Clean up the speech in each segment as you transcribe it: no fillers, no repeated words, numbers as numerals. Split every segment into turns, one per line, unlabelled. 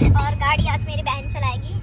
और गाड़ी आज मेरी बहन चलाएगी,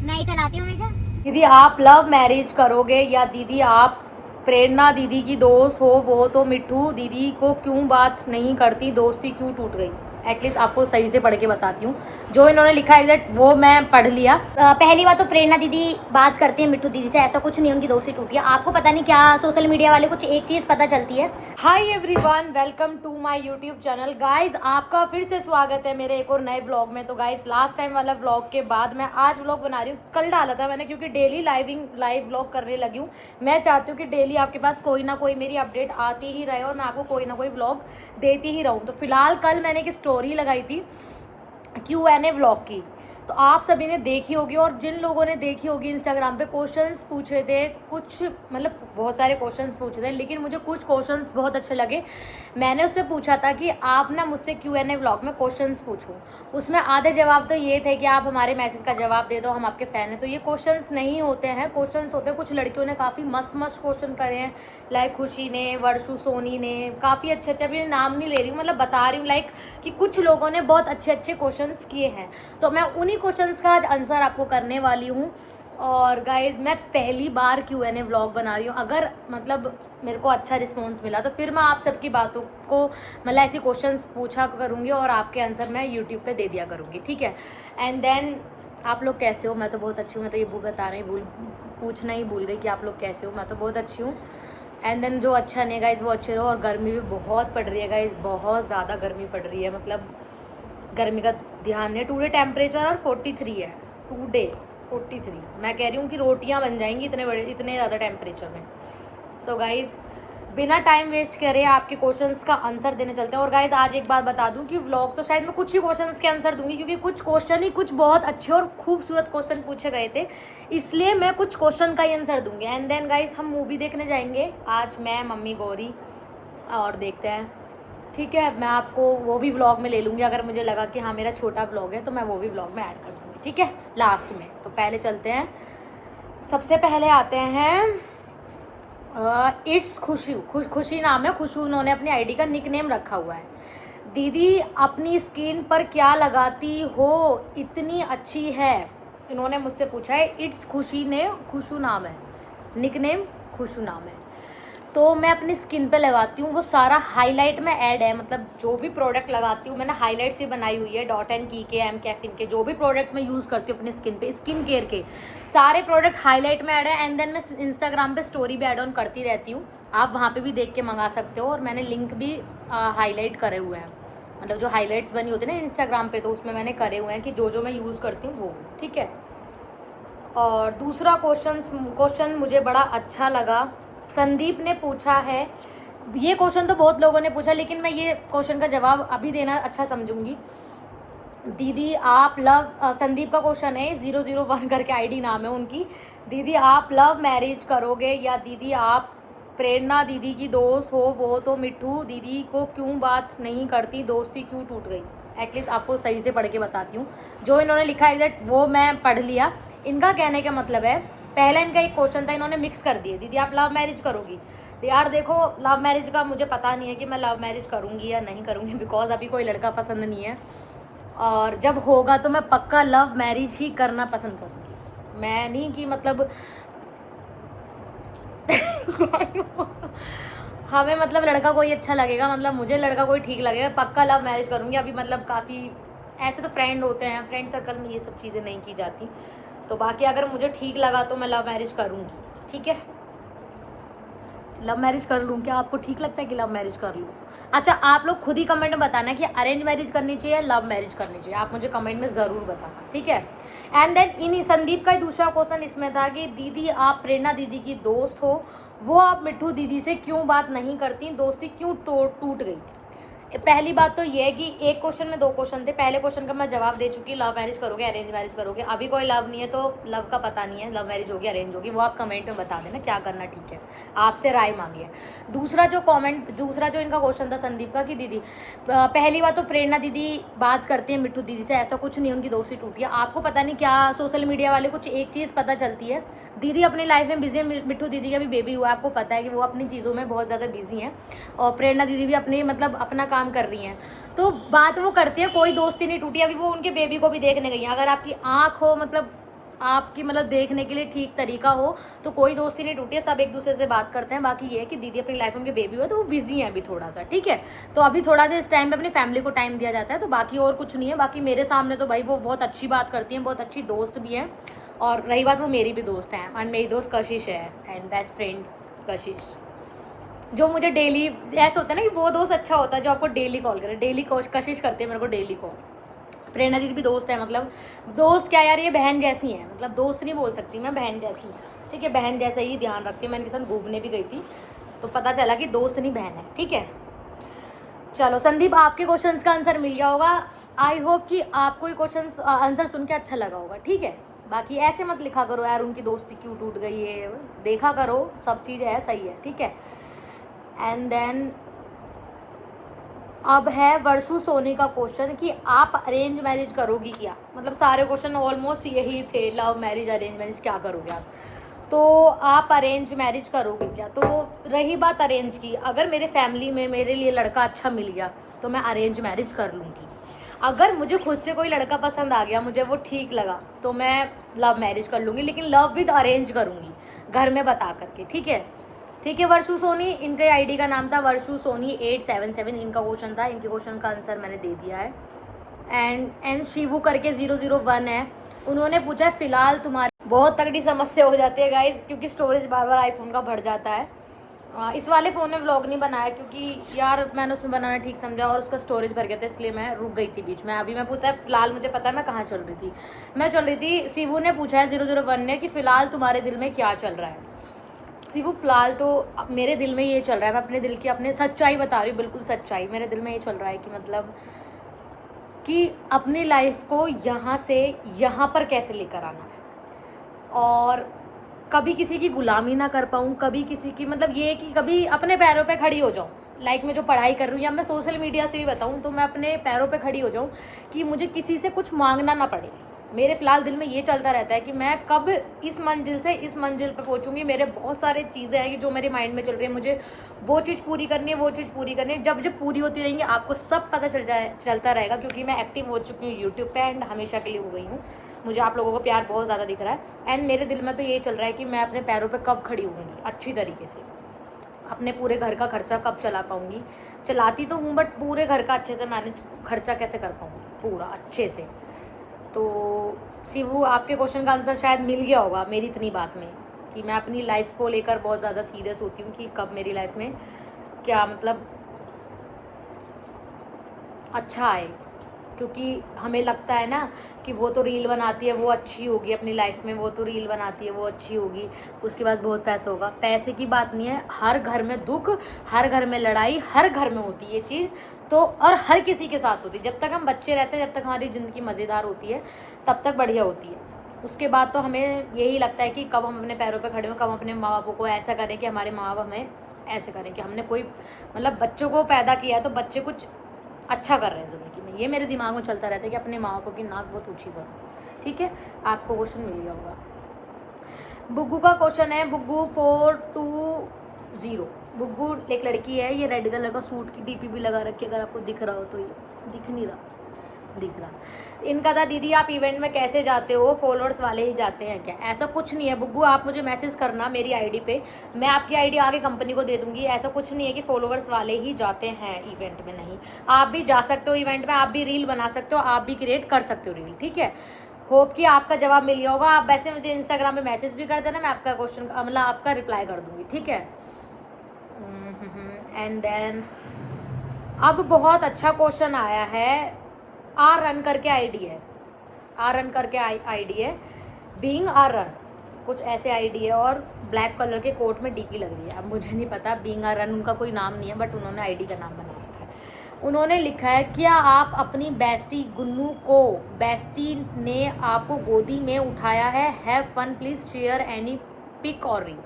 मैं ही चलाती हूँ हमेशा।
दीदी आप लव मैरिज करोगे या दीदी आप प्रेरणा दीदी की दोस्त हो, वो तो मिट्ठू दीदी को क्यों बात नहीं करती, दोस्ती क्यों टूट गई। एटलीस्ट आपको सही से पढ़ के बताती हूँ, जो इन्होंने लिखा है एग्जैक्ट वो मैं पढ़ लिया।
पहली बात तो प्रेरणा दीदी बात करती है मिट्टू दीदी से, ऐसा कुछ नहीं, उनकी दोस्ती टूटी है। आपको पता नहीं क्या सोशल मीडिया वाले कुछ एक चीज़ पता चलती है।
Hi everyone, welcome to my YouTube channel. Guys आपका फिर से स्वागत है मेरे एक और नए व्लॉग में। तो गाइज लास्ट टाइम वाला व्लॉग के बाद मैं आज व्लॉग बना रही हूँ। कल डाला था मैंने क्योंकि डेली लाइव व्लॉग करने लगी हूँ। मैं चाहती हूँ कि डेली आपके पास कोई ना कोई मेरी अपडेट आती ही रहे और मैं आपको कोई ना कोई व्लॉग देती ही रहूँ। तो फिलहाल कल मैंने एक स्टोरी लगाई थी Q&A व्लॉग की, तो आप सभी ने देखी होगी। और जिन लोगों ने देखी होगी इंस्टाग्राम पे क्वेश्चंस पूछे थे, कुछ मतलब बहुत सारे क्वेश्चंस पूछे थे, लेकिन मुझे कुछ क्वेश्चंस बहुत अच्छे लगे। मैंने उसमें पूछा था कि आप ना मुझसे Q&A व्लॉग में क्वेश्चंस पूछो। उसमें आधे जवाब तो ये थे कि आप हमारे मैसेज का जवाब दे दो, हम आपके फ़ैन हैं। तो ये क्वेश्चंस नहीं होते हैं, क्वेश्चंस होते हैं कुछ लड़कियों ने काफ़ी मस्त मस्त क्वेश्चन करे हैं, लाइक खुशी ने, वर्षु सोनी ने, काफ़ी अच्छे अच्छे, अभी नाम नहीं ले रही हूँ, मतलब बता रही हूँ लाइक कि कुछ लोगों ने बहुत अच्छे अच्छे क्वेश्चंस किए हैं। तो मैं उन्हीं क्वेश्चंस का आज आंसर आपको करने वाली हूँ। और गाइज मैं पहली बार Q&A व्लॉग बना रही हूँ। अगर मतलब मेरे को अच्छा रिस्पॉन्स मिला तो फिर मैं आप सबकी बातों को मतलब ऐसे क्वेश्चंस पूछा करूँगी और आपके आंसर मैं यूट्यूब पे दे दिया करूँगी, ठीक है। एंड देन आप लोग कैसे हो? मैं तो बहुत अच्छी हूँ। मैं तो ये बताना ही पूछना ही भूल गई कि आप लोग कैसे हो। मैं तो बहुत अच्छी हूँ। एंड देन जो अच्छा नहीं है गाइज वो अच्छे रहो। और गर्मी भी बहुत पड़ रही है गाइज, बहुत ज़्यादा गर्मी पड़ रही है, मतलब गर्मी का ध्यान है। टुडे टेम्परेचर और 43 है, टुडे 43। मैं कह रही हूँ कि रोटियाँ बन जाएंगी इतने ज़्यादा टेम्परेचर में। सो गाइज़ बिना टाइम वेस्ट करे आपके क्वेश्चंस का आंसर देने चलते हैं। और गाइज आज एक बात बता दूं कि व्लॉग तो शायद मैं कुछ ही क्वेश्चंस के आंसर दूंगी, क्योंकि कुछ क्वेश्चन ही कुछ बहुत अच्छे और खूबसूरत क्वेश्चन पूछे गए थे, इसलिए मैं कुछ क्वेश्चन का ही आंसर दूंगी। एंड देन गाइज हम मूवी देखने जाएंगे आज, मैं मम्मी गौरी, और देखते हैं, ठीक है। मैं आपको वो भी व्लॉग में ले लूँगी, अगर मुझे लगा कि हाँ मेरा छोटा व्लॉग है तो मैं वो भी व्लॉग में ऐड कर दूँगी, ठीक है, लास्ट में। तो पहले चलते हैं, सबसे पहले आते हैं इट्स खुशी नाम है, खुशू उन्होंने अपनी आईडी का निकनेम रखा हुआ है। दीदी अपनी स्किन पर क्या लगाती हो, इतनी अच्छी है, इन्होंने मुझसे पूछा है। इट्स खुशी ने, खुशू नाम है, निकनेम खुशू नाम है। तो मैं अपनी स्किन पे लगाती हूँ, वो सारा हाईलाइट में ऐड है, मतलब जो भी प्रोडक्ट लगाती हूँ मैंने हाईलाइट से बनाई हुई है, डॉट एंड की के, एम कैफिन के, जो भी प्रोडक्ट मैं यूज़ करती हूँ अपनी स्किन पे, स्किन केयर के सारे प्रोडक्ट हाईलाइट में ऐड है। एंड देन मैं इंस्टाग्राम पे स्टोरी भी ऐड ऑन करती रहती हूँ, आप वहाँ पे भी देख के मंगा सकते हो। और मैंने लिंक भी हाईलाइट करे हुए हैं, मतलब जो हाईलाइट्स बनी होती है ना इंस्टाग्राम पे, तो उसमें मैंने करे हुए हैं कि जो जो मैं यूज़ करती हूँ वो, ठीक है। और दूसरा क्वेश्चन मुझे बड़ा अच्छा लगा, संदीप ने पूछा है। ये क्वेश्चन तो बहुत लोगों ने पूछा, लेकिन मैं ये क्वेश्चन का जवाब अभी देना अच्छा समझूंगी। दीदी आप संदीप का क्वेश्चन है, 001 करके आईडी नाम है उनकी। दीदी आप लव मैरिज करोगे या दीदी आप प्रेरणा दीदी की दोस्त हो, वो तो मिट्ठू दीदी को क्यों बात नहीं करती, दोस्ती क्यों टूट गई। एटलीस्ट आपको सही से पढ़ के बताती हूँ, जो इन्होंने लिखा है एग्जैक्ट वो मैं पढ़ लिया। इनका कहने का मतलब है, पहला इनका एक क्वेश्चन था, इन्होंने मिक्स कर दिए, दीदी आप लव मैरिज करोगी। तो यार देखो, लव मैरिज का मुझे पता नहीं है कि मैं लव मैरिज करूँगी या नहीं करूँगी, बिकॉज अभी कोई लड़का पसंद नहीं है। और जब होगा तो मैं पक्का लव मैरिज ही करना पसंद करूँगी। मैं नहीं कि मतलब हमें मतलब लड़का कोई अच्छा लगेगा, मतलब मुझे लड़का कोई ठीक लगेगा, पक्का लव मैरिज करूँगी। अभी मतलब काफ़ी ऐसे तो फ्रेंड होते हैं, फ्रेंड सर्कल में ये सब चीज़ें नहीं की जाती। तो बाकी अगर मुझे ठीक लगा तो मैं लव मैरिज करूँगी, ठीक है। लव मैरिज कर लूँ क्या? आपको ठीक लगता है कि लव मैरिज कर लूँ? अच्छा आप लोग खुद ही कमेंट में बताना कि अरेंज मैरिज करनी चाहिए या लव मैरिज करनी चाहिए, आप मुझे कमेंट में ज़रूर बताना, ठीक है। एंड देन इन संदीप का दूसरा क्वेश्चन इसमें था कि दीदी आप प्रेरणा दीदी की दोस्त हो, वो आप मिट्ठू दीदी से क्यों बात नहीं करती, दोस्ती क्यों टूट गई। पहली बात तो ये है कि एक क्वेश्चन में दो क्वेश्चन थे, पहले क्वेश्चन का मैं जवाब दे चुकी, लव मैरिज करोगे अरेंज मैरिज करोगे। अभी कोई लव नहीं है तो लव का पता नहीं है, लव मैरिज होगी अरेंज होगी, वो आप कमेंट में बता देना क्या करना, ठीक है। आपसे राय मांगी है। दूसरा जो इनका क्वेश्चन था संदीप का कि दीदी पहली बात तो प्रेरणा दीदी बात करती है मिट्ठू दीदी से, ऐसा कुछ नहीं, उनकी दोस्ती टूटी है। आपको पता नहीं क्या सोशल मीडिया वाले कुछ एक चीज़ पता चलती है, दीदी अपनी लाइफ में बिजी है, मिट्ठू दीदी का भी बेबी हुआ है, आपको पता है कि वो अपनी चीज़ों में बहुत ज़्यादा बिजी हैं, और प्रेरणा दीदी भी अपनी मतलब अपना काम कर रही हैं।
तो बात वो करती है, कोई दोस्ती नहीं टूटी। अभी वो उनके बेबी को भी देखने गई हैं। अगर आपकी आँख हो, मतलब आपकी मतलब देखने के लिए ठीक तरीका हो, तो कोई दोस्ती नहीं टूटी है, सब एक दूसरे से बात करते हैं। बाकी ये है कि दीदी अपनी लाइफ में उनके बेबी हुआ तो वो बिजी हैं अभी थोड़ा सा, ठीक है। तो अभी थोड़ा सा इस टाइम पे अपनी फैमिली को टाइम दिया जाता है, तो बाकी और कुछ नहीं है। बाकी मेरे सामने तो भाई वो बहुत अच्छी बात करती हैं, बहुत अच्छी दोस्त भी हैं। और रही बात, वो मेरी भी दोस्त हैं, और मेरी दोस्त कशिश है एंड बेस्ट फ्रेंड कशिश, जो मुझे डेली, ऐसा होता है ना कि वो दोस्त अच्छा होता है जो आपको डेली कॉल करे, डेली कशिश करती है मेरे को डेली कॉल। प्रेरणा दीदी भी दोस्त है, मतलब दोस्त क्या यार, ये बहन जैसी है, मतलब दोस्त नहीं बोल सकती मैं, बहन जैसी है, ठीक है। बहन जैसा ही ध्यान रखती है। मैं इनके साथ घूमने भी गई थी तो पता चला कि दोस्त नहीं बहन है, ठीक है। चलो संदीप, आपके क्वेश्चंस का आंसर मिल गया होगा। आई होप कि आपको ये क्वेश्चंस आंसर सुन के अच्छा लगा होगा, ठीक है। बाकी ऐसे मत लिखा करो यार उनकी दोस्ती क्यों टूट गई है, देखा करो सब चीज़ है सही है, ठीक है। एंड देन अब है वर्षु सोनी का क्वेश्चन कि आप अरेंज मैरिज करोगी क्या। मतलब सारे क्वेश्चन ऑलमोस्ट यही थे, लव मैरिज, अरेंज मैरिज, क्या करोगे आप। तो आप अरेंज मैरिज करोगे क्या। तो रही बात अरेंज की, अगर मेरे फैमिली में मेरे लिए लड़का अच्छा मिल गया तो मैं अरेंज मैरिज कर लूँगी। अगर मुझे खुद से कोई लड़का पसंद आ गया, मुझे वो ठीक लगा, तो मैं लव मैरिज कर लूँगी, लेकिन लव विद अरेंज करूँगी, घर में बता करके, ठीक है। ठीक है वर्षु सोनी, इनके आईडी का नाम था वर्षु सोनी 877, इनका क्वेश्चन था, इनके क्वेश्चन का आंसर मैंने दे दिया है। एंड शिवू करके 001 है, उन्होंने पूछा है फिलहाल तुम्हारी बहुत तगड़ी समस्या हो जाती है गाइज, क्योंकि स्टोरेज बार बार आईफोन का बढ़ जाता है। इस वाले फ़ोन में व्लॉग नहीं बनाया क्योंकि यार मैंने उसमें बनाना ठीक समझा और उसका स्टोरेज भर गया था, इसलिए मैं रुक गई थी बीच में। अभी मैं पूछा है फिलहाल, मुझे पता है मैं कहाँ चल रही थी। मैं चल रही थी, शिवू ने पूछा है 001 ने कि फ़िलहाल तुम्हारे दिल में क्या चल रहा है। शिवू फिलहाल तो मेरे दिल में ये चल रहा है, मैं अपने दिल की अपने सच्चाई बता रही हूँ, बिल्कुल सच्चाई। मेरे दिल में ये चल रहा है कि मतलब कि अपनी लाइफ को यहाँ से यहाँ पर कैसे लेकर आना है, और कभी किसी की गुलामी ना कर पाऊँ, कभी किसी की, मतलब ये कि कभी अपने पैरों पे खड़ी हो जाऊँ। लाइक मैं जो पढ़ाई कर रही हूँ, या मैं सोशल मीडिया से भी बताऊँ, तो मैं अपने पैरों पे खड़ी हो जाऊँ कि मुझे किसी से कुछ मांगना ना पड़े। मेरे फ़िलहाल दिल में ये चलता रहता है कि मैं कब इस मंजिल से इस मंजिल पर पहुँचूँगी। मेरे बहुत सारे चीज़ें हैं कि जो मेरे माइंड में चल रही है, मुझे वो चीज़ पूरी करनी है, वो चीज़ पूरी करनी है। जब जब पूरी होती रहेंगी आपको सब पता चलता रहेगा, क्योंकि मैं एक्टिव हो चुकी हूँ यूट्यूब पे एंड हमेशा के लिए हो गई हूँ। मुझे आप लोगों को प्यार बहुत ज़्यादा दिख रहा है एंड मेरे दिल में तो ये चल रहा है कि मैं अपने पैरों पे कब खड़ी होंगी अच्छी तरीके से, अपने पूरे घर का खर्चा कब चला पाऊँगी। चलाती तो हूँ बट पूरे घर का अच्छे से मैनेज, खर्चा कैसे कर पाऊँगी पूरा अच्छे से। तो शिवू, आपके क्वेश्चन का आंसर शायद मिल गया होगा मेरी इतनी बात में, कि मैं अपनी लाइफ को लेकर बहुत ज़्यादा सीरियस होती हूँ कि कब मेरी लाइफ में क्या मतलब अच्छा आए। क्योंकि हमें लगता है ना कि वो तो रील बनाती है वो अच्छी होगी अपनी लाइफ में, वो तो रील बनाती है वो अच्छी होगी, उसके पास बहुत पैसा होगा। पैसे की बात नहीं है, हर घर में दुख, हर घर में लड़ाई, हर घर में होती है ये चीज़ तो, और हर किसी के साथ होती है। जब तक हम बच्चे रहते हैं, जब तक हमारी ज़िंदगी मज़ेदार होती है, तब तक बढ़िया होती है। उसके बाद तो हमें यही लगता है कि कब हम अपने पैरों पर खड़े हों, कब हम अपने माँ बापों को ऐसा करें कि हमारे माँ बाप हमें ऐसे करें कि हमने कोई मतलब बच्चों को पैदा किया है तो बच्चे कुछ अच्छा कर रहे हैं ज़िंदगी में। ये मेरे दिमाग में चलता रहता है कि अपने माँ बापों की नाक बहुत ऊँची करो, ठीक है। आपको क्वेश्चन मिल गया होगा। बुग्गू का क्वेश्चन है, बुग्गू 420। बुग्गू एक लड़की है, ये रेड कलर का सूट की डीपी भी लगा रखी है, अगर आपको दिख रहा हो तो। ये दिख नहीं रहा, दिख रहा। इनका था दीदी आप इवेंट में कैसे जाते हो, फॉलोअर्स वाले ही जाते हैं क्या। ऐसा कुछ नहीं है बुग्गू, आप मुझे मैसेज करना मेरी आईडी पे, मैं आपकी आईडी आगे कंपनी को दे दूंगी। ऐसा कुछ नहीं है कि फॉलोअर्स वाले ही जाते हैं इवेंट में, नहीं, आप भी जा सकते हो इवेंट में, आप भी रील बना सकते हो, आप भी क्रिएट कर सकते हो रील, ठीक है। होप कि आपका जवाब मिल गया होगा। आप वैसे मुझे इंस्टाग्राम पे मैसेज भी कर देना, मैं आपका क्वेश्चन मतलब आपका रिप्लाई कर दूंगी, ठीक है। एंड देन अब बहुत अच्छा क्वेश्चन आया है, आर रन करके आईडी है, आर रन करके आईडी है, बीइंग आर रन कुछ ऐसे आईडी है, और ब्लैक कलर के कोट में डीपी लग रही है। अब मुझे नहीं पता, बीइंग आर रन उनका कोई नाम नहीं है, बट उन्होंने आईडी का नाम बना रखा है। उन्होंने लिखा है क्या आप अपनी बेस्टी गुन्नू को, बेस्टी ने आपको गोदी में उठाया है, have fun please share any pic और रील।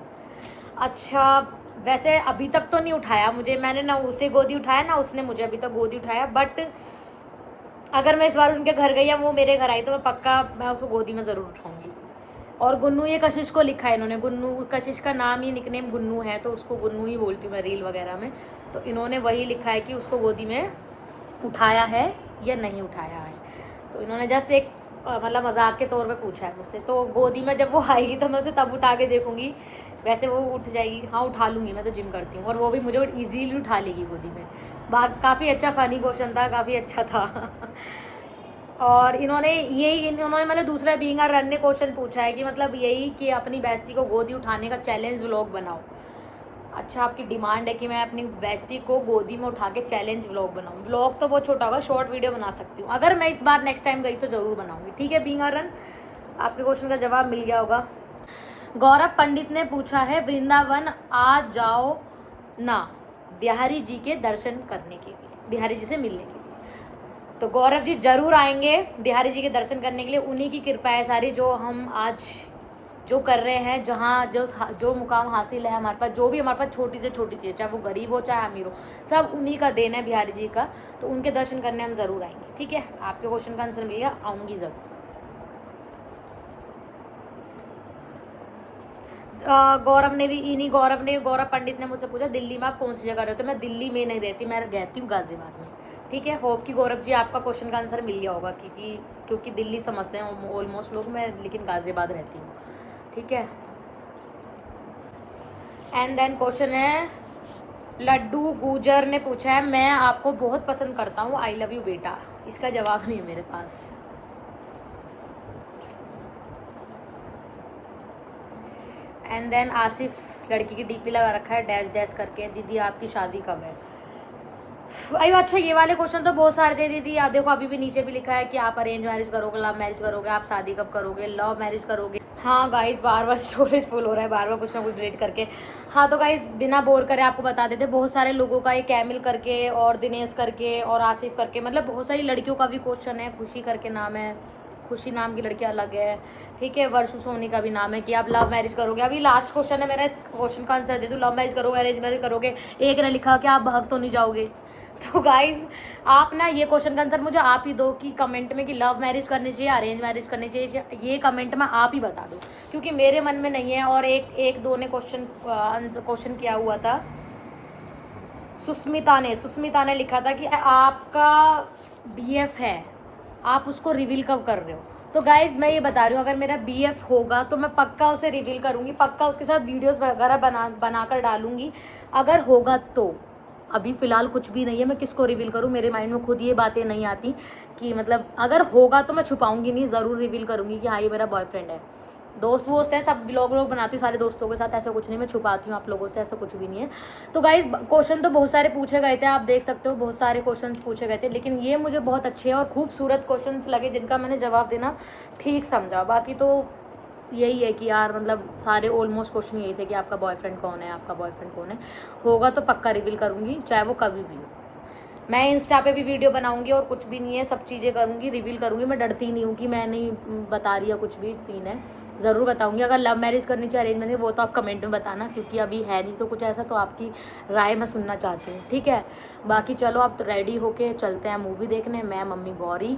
अच्छा, वैसे अभी तक तो नहीं उठाया मुझे, मैंने ना उसे गोदी उठाया ना उसने मुझे अभी तक गोदी उठाया, बट अगर मैं इस बार उनके घर गई या वो मेरे घर आई तो मैं उसको गोदी में ज़रूर उठाऊंगी। और गुन्नू ये कशिश को लिखा है इन्होंने, गुन्नू, कशिश का नाम ही निकनेम गुन्नू है, तो उसको गुन्नू ही बोलती हूँ मैं रील वगैरह में, तो इन्होंने वही लिखा है कि उसको गोदी में उठाया है या नहीं उठाया है। तो इन्होंने जस्ट एक मतलब मजाक के तौर पे पूछा है मुझसे। तो गोदी में जब वो आएगी तो मैं उसे तब उठा के देखूंगी, वैसे वो उठ जाएगी। हाँ उठा लूँगी, मैं तो जिम करती हूँ और वो भी मुझे ईजीली उठा लेगी गोदी में। काफ़ी अच्छा फ़नी क्वेश्चन था, काफ़ी अच्छा था। और इन्होंने मतलब दूसरा बीइंग अ रन ने क्वेश्चन पूछा है कि मतलब यही कि अपनी बेस्टी को गोदी उठाने का चैलेंज व्लॉग बनाओ। अच्छा, आपकी डिमांड है कि मैं अपनी बेस्टी को गोदी में उठा के चैलेंज व्लॉग बनाऊँ। व्लॉग तो बहुत छोटा होगा, शॉर्ट वीडियो बना सकती हूँ। अगर मैं इस बार नेक्स्ट टाइम गई तो ज़रूर बनाऊँगी। ठीक है बीइंग अ रन, आपके क्वेश्चन का जवाब मिल गया होगा। गौरव पंडित ने पूछा है वृंदावन आ जाओ ना बिहारी जी के दर्शन करने के लिए, बिहारी जी से मिलने के लिए। तो गौरव जी ज़रूर आएंगे बिहारी जी के दर्शन करने के लिए। उन्हीं की कृपा है सारी, जो हम आज जो कर रहे हैं, जहाँ जो मुकाम हासिल है हमारे पास, जो भी हमारे पास छोटी से छोटी चीज़, चाहे वो गरीब हो चाहे अमीर हो, सब उन्हीं का देन है बिहारी जी का। तो उनके दर्शन करने हम ज़रूर आएंगे। ठीक है, आपके क्वेश्चन का आंसर मिल गया, आऊँगी ज़रूर। गौरव पंडित ने मुझसे पूछा दिल्ली में आप कौन सी जगह रहते हो। मैं दिल्ली में नहीं रहती, मैं रहती हूँ गाजियाबाद में। ठीक है, होप कि गौरव जी आपका क्वेश्चन का आंसर मिल गया होगा, क्योंकि दिल्ली समझते हैं ऑलमोस्ट लोग, मैं लेकिन गाजियाबाद रहती हूँ। ठीक है, एंड देन क्वेश्चन है लड्डू गुजर ने पूछा है मैं आपको बहुत पसंद करता हूँ, आई लव यू बेटा। इसका जवाब नहीं है मेरे पास। एंड देन आसिफ लड़की की डीपी लगा रखा है डैश डैश करके, दीदी आपकी शादी कब है। अयो अच्छा, ये वाले क्वेश्चन तो बहुत सारे थे दीदी। आप देखो अभी भी नीचे भी लिखा है कि आप अरेंज मैरिज करोगे, लव मैरिज करोगे, आप शादी कब करोगे, लव मैरिज करोगे। हाँ गाइज, बार बार स्टोरेज फुल हो रहा है, बार बार कुछ ना कुछ डिलीट करके। हाँ तो गाइज बिना बोर करे आपको बता देते, बहुत सारे लोगों का, ये कैमिल करके और दिनेश करके और आसिफ करके, मतलब बहुत सारी लड़कियों का भी क्वेश्चन है। खुशी करके नाम है, खुशी नाम की लड़की अलग है। ठीक है, वर्षु सोनी का भी नाम है कि आप लव मैरिज करोगे। अभी लास्ट क्वेश्चन है मेरा, इस क्वेश्चन का आंसर दे दूँ, लव मैरिज करोगे अरेंज मैरिज करोगे। एक ने लिखा कि आप भाग तो नहीं जाओगे। तो गाइज आप ना ये क्वेश्चन का आंसर मुझे आप ही दो कि कमेंट में कि लव मैरिज करनी चाहिए अरेंज मैरिज करनी चाहिए, ये कमेंट में आप ही बता दो, क्योंकि मेरे मन में नहीं है। और एक दो ने क्वेश्चन किया हुआ था, सुस्मिता ने लिखा था कि आपका BF है, आप उसको रिवील कब कर रहे हो। तो गाइज मैं ये बता रही हूँ, अगर मेरा BF होगा तो मैं पक्का उसे रिवील करूँगी, पक्का उसके साथ वीडियोस वगैरह बनाकर डालूंगी, अगर होगा तो। अभी फ़िलहाल कुछ भी नहीं है, मैं किसको रिवील करूँ, मेरे माइंड में खुद ये बातें नहीं आती कि मतलब अगर होगा तो मैं छुपाऊंगी नहीं, ज़रूर रिवील करूँगी कि हाँ ये मेरा बॉयफ्रेंड है। दोस्त वोस्त हैं, सब व्लॉग बनाती हूँ सारे दोस्तों के साथ, ऐसा कुछ नहीं मैं छुपाती हूँ आप लोगों से, ऐसा कुछ भी नहीं है। तो गाइज क्वेश्चन तो बहुत सारे पूछे गए थे, आप देख सकते हो बहुत सारे क्वेश्चन पूछे गए थे, लेकिन ये मुझे बहुत अच्छे और खूबसूरत क्वेश्चन लगे जिनका मैंने जवाब देना ठीक समझा। बाकी तो यही है कि यार मतलब सारे ऑलमोस्ट क्वेश्चन यही थे कि आपका बॉयफ्रेंड कौन है, आपका बॉयफ्रेंड कौन है। होगा तो पक्का रिवील करूँगी, चाहे वो कभी भी हो। मैं इंस्टा पे भी वीडियो बनाऊंगी और कुछ भी नहीं है, सब चीज़ें करूँगी, रिवील करूँगी। मैं डरती नहीं हूँ कि मैं नहीं बता रही है, कुछ भी सीन है ज़रूर बताऊँगी। अगर लव मैरिज करनी चाहिए अरेंज मैरिज, वो तो आप कमेंट में बताना, क्योंकि अभी है नहीं तो कुछ ऐसा, तो आपकी राय मैं सुनना चाहती हूँ। ठीक है, बाकी चलो आप रेडी होके चलते हैं मूवी देखने, मैं मम्मी गौरी।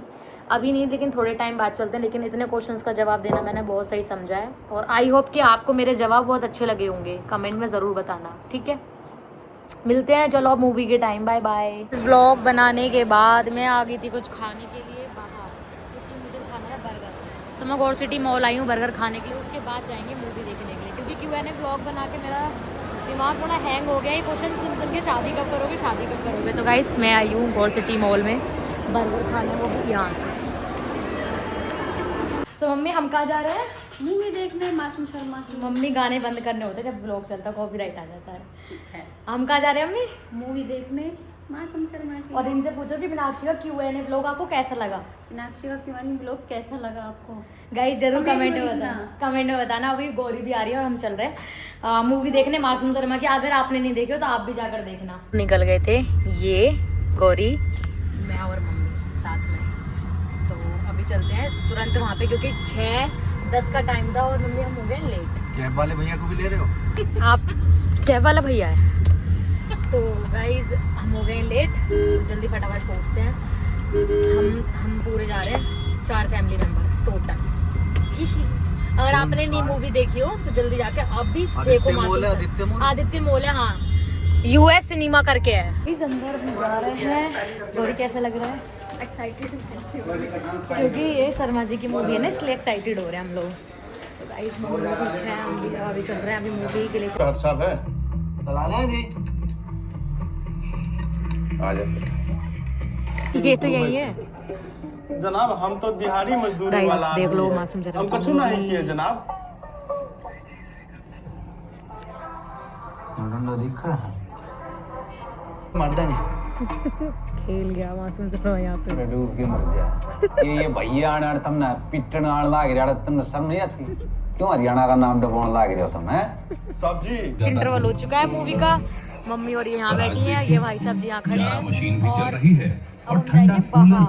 अभी नहीं लेकिन थोड़े टाइम बाद चलते हैं, लेकिन इतने क्वेश्चंस का जवाब देना मैंने बहुत सही समझा है, और आई होप कि आपको मेरे जवाब बहुत अच्छे लगे होंगे। कमेंट में ज़रूर बताना। ठीक है, मिलते हैं चलो अब मूवी के टाइम, बाय बाय। इस व्लॉग बनाने के बाद मैं आ गई थी कुछ खाने के लिए बाहर, क्योंकि मुझे खाना है बर्गर। तो मैं गौर सिटी मॉल आई हूँ बर्गर खाने के लिए, उसके बाद जाएंगे मूवी देखने के लिए, क्योंकि Q&A व्लॉग बना के मेरा दिमाग थोड़ा हैंग हो गया। ये क्वेश्चन सुन के शादी कब करोगे, शादी कब करोगे। तो गाइस मैं आई हूँ गौर सिटी मॉल में बर्गर खाने, वो भी यहाँ से। तो मम्मी हम कहाँ जा रहे हैं?
मूवी देखने मासूम शर्मा की।
मम्मी गाने बंद करने होते जब ब्लॉग चलता, कॉपीराइट आ जाता है।
ठीक है,
हम कहाँ जा रहे हैं मम्मी?
मूवी देखने मासूम शर्मा की।
और इनसे पूछो कि मीनाक्षी का Q&A व्लॉग आपको कैसा लगा।
मीनाक्षी का Q&A ब्लॉग कैसा लगा आपको?
गाइस जरूर
कमेंट
कमेंट
में
में बताना, कमेंट में बताना। अभी गौरी भी आ रही है और हम चल रहे हैं मूवी देखने मासूम शर्मा की। अगर आपने नहीं देखी हो तो आप भी जाकर देखना। निकल गए थे ये गौरी, मैं और मम्मी साथ में, तो अभी चलते हैं तुरंत वहाँ पे, क्योंकि 6:10 का टाइम था और मम्मी हम हो गए लेट।
कैब वाले भैया को भी ले रहे हो?
आप कैब वाला भैया है। तो गाइज हम हो गए लेट, तो जल्दी फटाफट पहुँचते हैं। हम पूरे जा रहे हैं 4 फैमिली मेम्बर टोटल। अगर आपने नहीं मूवी देखी हो तो जल्दी जाके आप भी देखो।
आदित्य मॉल है,
आदित्य मॉल है, हाँ। US सिनेमा करके है। इस अंदर हम जा रहे हैं। गौरी कैसा लग रहा है?
एक्साइटेड
क्योंकि ये शर्मा जी की मूवी है ना, इसलिए एक्साइटेड हो रहे हैं हम लोग। तो गाइस मूवी कुछ है, हम भी अभी चल रहे हैं अभी मूवी के लिए।
सब है चला लें जी। आ जाए
ये तो यही है
जनाब, हम तो दिहाड़ी मजदूरी
गाइस,
वाला
देख लो
आदमी हैं।
मासूम जरा
हम
की
कुछ नहीं
मूवी।
किए जनाब।
दिखा मर्दा नहीं
खेल गया मासूम जरा यहाँ पे।
डूब के मर जा। ये भैया आने तुम ना पिटन आने लाग रहा, तुमने शर्म नहीं आती? क्यों हरियाणा का नाम डबाने लाग रहे हो तुम? हैं
सब्जी
इंटरवल हो चुका है मूवी का। मम्मी और ये यहाँ बैठी हैं, ये भाई साहब जी यहाँ खड़े हैं।
मशीन भी चल रही है
और हम जाएंगे बाहर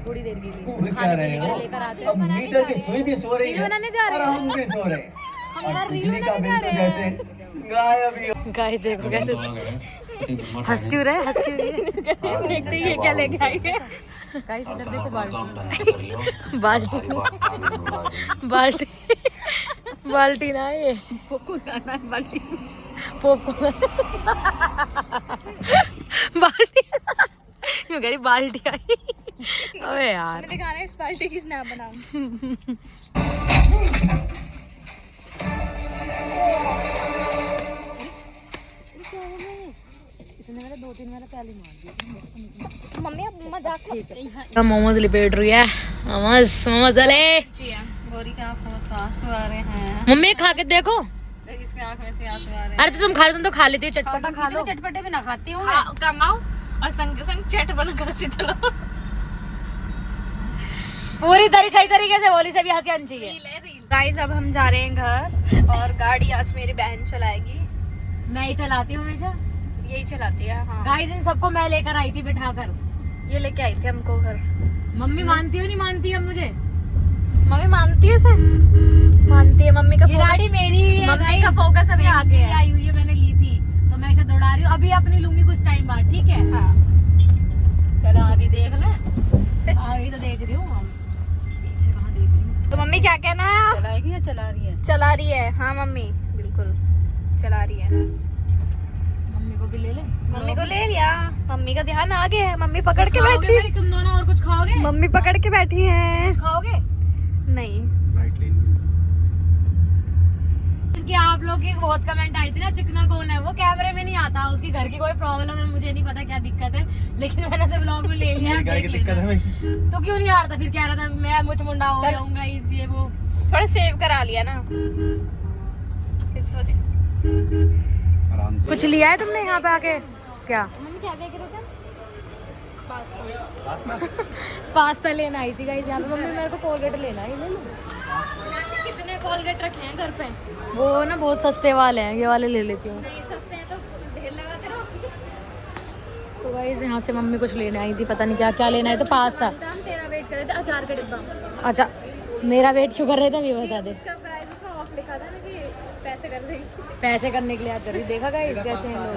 थोड़ी देर के लिए, खाने पीने के लिए लेकर आते हैं।
मीटर की सुई भी सो रही
रील
है
बनाने जा
और
रहे हैं।
हम भी सो रहे हैं।
हम यार रील
बिजली का
बनाने
बिल
जा
तो
रहे
जैसे
हैं।
गायब ही हो।
गाइस देखो कैसे हंस क्यों रहे, हंस क्यों रहे? देखते ही ये क्या लेके आई है।
गाइस इधर देखो बाल्टी।
बाल्टी बाल्टी बाल्टी ना ये
बाल्टी
पॉपकॉर्न बाल्टी क्यों कह रही बाल्टी आई? अबे यार
दिखाना इस बाल्टी की स्नैप बनाऊं।
मोमोज लिपेट रही है। मोमोज मोमोज अले
गौरी के आंखों से आंसू आ रहे हैं।
मम्मी खा के देखो।
इसके आंख में से आंसू आ रहे हैं।
अरे तो तुम खा लो, तुम तो खा लेती हो, चटपटा खा लो।
चटपटे भी ना खाती हूँ
कमाओ और संग संग चट बना करती चलो। पूरी सही तरीके से बोली से भी हंसी आनी चाहिए।
गाइस अब हम जा रहे हैं घर और गाड़ी आज मेरी बहन चलाएगी।
मैं ही चलाती हूँ हमेशा।
यही चलाती है। हाँ
गाइस इन सबको मैं लेकर आई थी बिठाकर।
ये लेके आई थी हमको घर।
मम्मी मानती हो नहीं मानती अब मुझे?
मम्मी मानती है इसे? मानती है। मम्मी का
ये गाड़ी मेरी है,
मम्मी का
guys।
फोकस अभी
मेरी
आगे है।
आई हुई है, मैंने ली थी तो मैं इसे दौड़ा रही हूँ। अभी अपनी लूंगी कुछ टाइम बाद, ठीक है?
हाँ
चलो आगे देख ले। आगे तो देख रही हूँ, पीछे कहाँ देख रही हूँ?
तो मम्मी क्या कहना है?
चलाएगी या चला रही है?
चला रही है। हाँ मम्मी बिल्कुल चला रही है।
मम्मी को भी ले ले।
मम्मी को ले लिया। मम्मी का ध्यान आगे है। मम्मी पकड़ के
खाओगे
बैठी।
भाई तुम दोनों और कुछ खाओगे?
मम्मी पकड़ के बैठी है।
खाओगे?
नहीं
इसके आप लोग की बहुत कमेंट आई थी ना, चिकना कौन है वो कैमरे में नहीं आता, उसकी घर की कोई प्रॉब्लम है, मुझे नहीं पता क्या दिक्कत है, लेकिन मैंने से ब्लॉग में ले लिया।
मेरी गाय की
देख
दिक्कत है
लेना।
भाई।
तो क्यों नहीं आ रहा था फिर? कह रहा था मैं मुझ मुंडा हो जाऊंगा इसलिए वो।
थोड़ा सेव करा लिया ना इस वजह।
आराम से
कुछ लिया है तुमने यहाँ पे आके? क्या
मम्मी क्या देख रहे थे?
पास्ता लेना आई थी गाइस यहाँ पे। मम्मी मेरे को कोलगेट लेना है, ले लो।
कितने कोलगेट रखे हैं घर पे?
वो ना बहुत सस्ते वाले हैं, ये वाले ले लेती हूँ।
नहीं सस्ते हैं तो ढेर लगाते रहो।
तो गाइस यहाँ से मम्मी कुछ लेने आई थी, पता नहीं क्या क्या लेना है। तो पास्ता।
हम तेरा वेट कर रहे थे। अचार का डिब्बा।
अच्छा मेरा वेट क्यों कर रहे थे ये बता दे।
इसका प्राइस उसमें ऑफ लिखा था ना कि पैसे कर देंगे।
पैसे करने के लिए आते रही। देखा गाइस कैसे हैं लोग।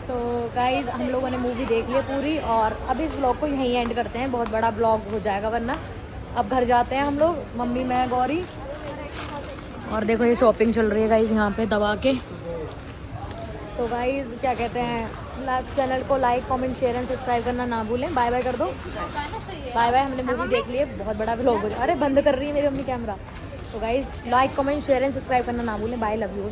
तो गाइस हम लोगों ने मूवी देख ली पूरी और अब इस ब्लॉग को यहीं एंड करते हैं, बहुत बड़ा ब्लॉग हो जाएगा वरना। अब घर जाते हैं हम लोग, मम्मी मैं गौरी। और देखो ये शॉपिंग चल रही है गाइस यहाँ पे दबा के। तो गाइस क्या कहते हैं, चैनल को like comment share and subscribe करना ना भूलें। बाय बाय कर दो। Bye bye. हमने मूवी देख ली है, बहुत बड़ा ब्लॉग हो जाएगा। अरे बंद कर रही है मेरी मम्मी कैमरा। तो guys like comment share and subscribe करना ना भूलें। Bye, love you.